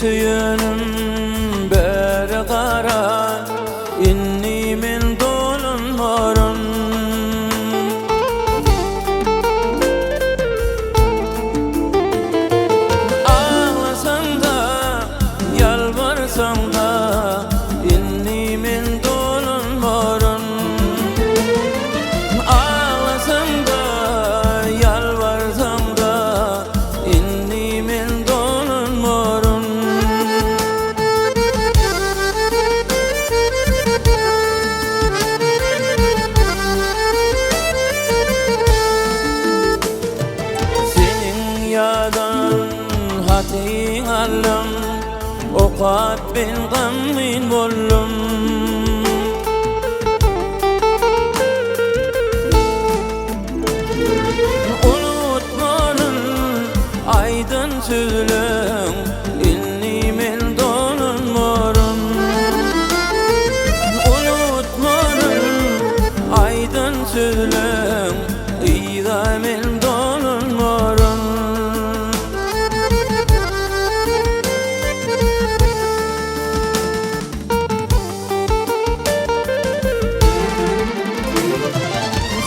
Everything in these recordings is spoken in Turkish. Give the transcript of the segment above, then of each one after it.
süyünüm beri qara, inni men dolun morun. Ağlasan da, yalvarsan da, inni men dolun morun. Ağlasan da, yalvarsan da, inni men dolun morun. Senin yadan hatin alım, oqat ben gammin bollum. Unutmanın aydın sözlüm, inni men dolun morun. Unutmanın aydın sözlüm, iyda men dolun morun.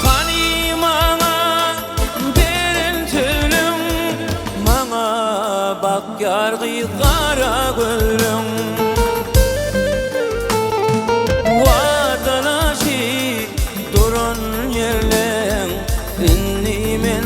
Hani mana berin tülüm, mana bak yargı kara gülüm. Vatanaşı durun yerlen, inni men